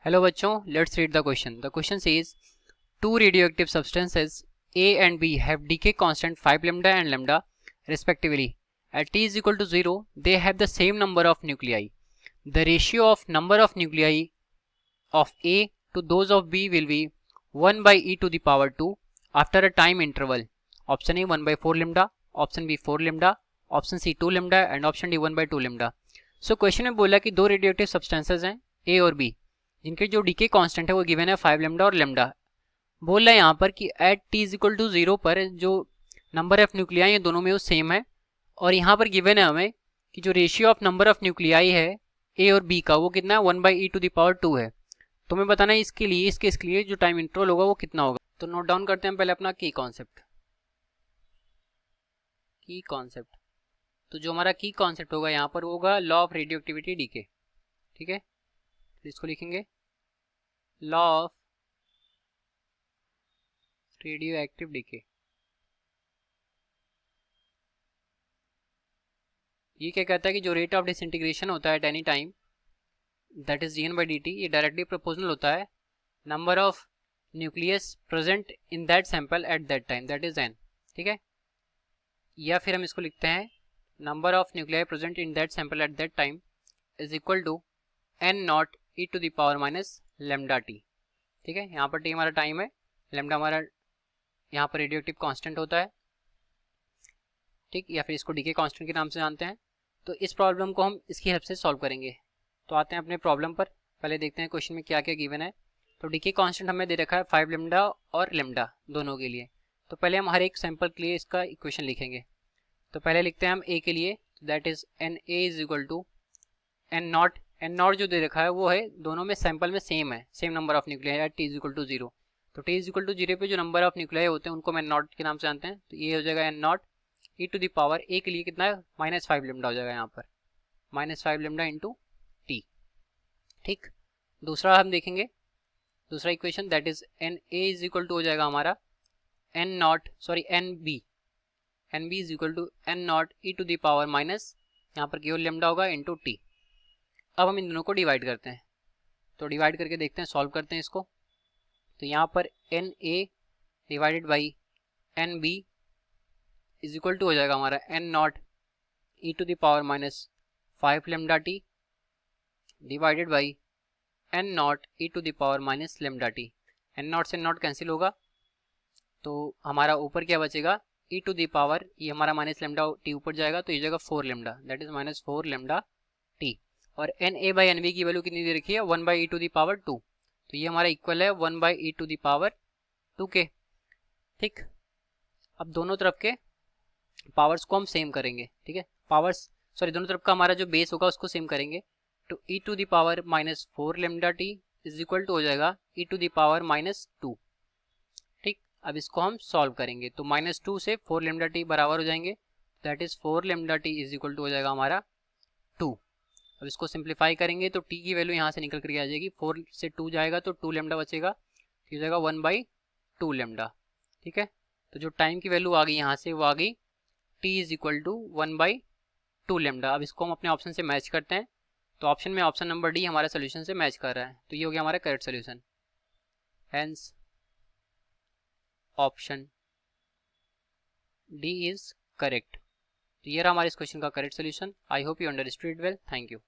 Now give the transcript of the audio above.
Hello बच्चों, let's read the question. The question says two radioactive substances A and B have decay constant 5 lambda and lambda respectively. At T is equal to 0, they have the same number of nuclei. The ratio of number of nuclei of A to those of B will be 1 by e to the power 2 after a time interval. Option A 1 by 4 lambda, option B 4 lambda, option C 2 lambda and option D 1 by 2 lambda. So question में बोला कि दो radioactive substances हैं A और B, जिनके जो decay constant है वो गिवन है 5 लेमडा और लेमडा. बोल रहा है यहाँ पर कि at T is equal to 0 पर जो नंबर ऑफ न्यूक्लियाई है दोनों में वो सेम है. और यहाँ पर गिवन है हमें कि जो ratio of number of nuclei है ए और बी का वो कितना है 1 by e to the power 2 है. तो हमें बताना है इसके लिए, इस केस के लिए जो टाइम इंटरवल होगा वो कितना होगा. तो नोट डाउन करते हैं पहले अपना की कॉन्सेप्ट. की कॉन्सेप्ट तो जो हमारा की कॉन्सेप्ट होगा यहाँ पर होगा law of radioactivity decay. ठीक है, तो इसको लिखेंगे law of radioactive decay. ये क्या कहता है कि जो रेट ऑफ डिसइंटीग्रेशन होता है at any time that is dn by dt, ये डायरेक्टली प्रोपोर्शनल होता है number of nucleus present in that sample at that time, that is n. ठीक है, या फिर हम इसको लिखते हैं number of nuclei present in that sample at that time is equal to n not e to the power minus lambda T. ठीक है, यहाँ पर t हमारा टाइम है, लेमडा हमारा यहाँ पर रेडियोएक्टिव कांस्टेंट होता है. ठीक, या फिर इसको डीके कांस्टेंट के नाम से जानते हैं. तो इस प्रॉब्लम को हम इसकी हेल्प से सॉल्व करेंगे. तो आते हैं अपने प्रॉब्लम पर. पहले देखते हैं क्वेश्चन में क्या क्या गिवन है. तो डीके कांस्टेंट हमें दे रखा है 5 लेमडा और लेमडा दोनों के लिए. तो पहले हम हर एक सैंपल के लिए इसका इक्वेशन लिखेंगे. तो पहले लिखते हैं हम ए के लिए, that is N A is equal to N not. N not जो दे रखा है वो है दोनों में सैंपल में सेम है, same number of nuclei at T is equal to 0. तो टी इज इक्वल टू 0 पे जो नंबर ऑफ न्यूक्लियाई होते हैं उनको हम एन नॉट के नाम से जानते हैं. तो ये हो जाएगा N not e to the power A के लिए कितना है माइनस 5 लेमडा हो जाएगा यहाँ पर, माइनस 5 लेमडा इंटू टी. ठीक, दूसरा हम देखेंगे, दूसरा equation that is N A is equal to हो जाएगा हमारा N not sorry N B is equal to N not e to the power minus यहाँ पर केवल लेमडा होगा इंटू टी. अब हम इन दोनों को डिवाइड करते हैं. तो डिवाइड करके देखते हैं, सॉल्व करते हैं इसको. तो यहाँ पर N A divided by N B is equal to हो जाएगा हमारा N not e to the power minus 5 lambda T divided by N not e to the power minus lambda T. N not से not cancel होगा तो हमारा ऊपर क्या बचेगा ई टू द पावर, ये हमारा माइनस लेमडा टी ऊपर जाएगा तो ये जाएगा 4 lambda, that is minus 4 lambda t. और N A by N B की वैल्यू कितनी दे रखी है 1 by e to the power 2. तो ये हमारा इक्वल है 1 by e to the power 2 के. ठीक, अब दोनों तरफ के पावर्स को हम सेम करेंगे. ठीक है, पावर्स सॉरी दोनों तरफ का हमारा जो बेस होगा उसको सेम करेंगे. तो e to the power minus 4 lambda T is equal to हो जाएगा e to the power minus 2. ठीक, अब इसको हम सॉल्व करेंगे तो माइनस 2 से 4 लेमडा टी बराबर हो जाएंगे, that is 4 lambda T is equal to हो जाएगा हमारा 2. अब इसको सिंप्लीफाई करेंगे तो टी की वैल्यू यहाँ से निकल करके आ जाएगी, 4 से 2 जाएगा तो 2 लेमडा बचेगा, तो हो जाएगा 1 बाई 2 लेमडा. ठीक है, तो जो टाइम की वैल्यू आ गई यहाँ से वो आ गई T is equal to 1 by 2 lambda. अब इसको हम अपने ऑप्शन से मैच करते हैं. तो ऑप्शन में ऑप्शन नंबर डी हमारे सोल्यूशन से मैच कर रहा है, तो ये हो गया हमारा correct solution. Hence option D is correct. तो ये रहा हमारे इस क्वेश्चन का correct solution. I hope you understood well. Thank you.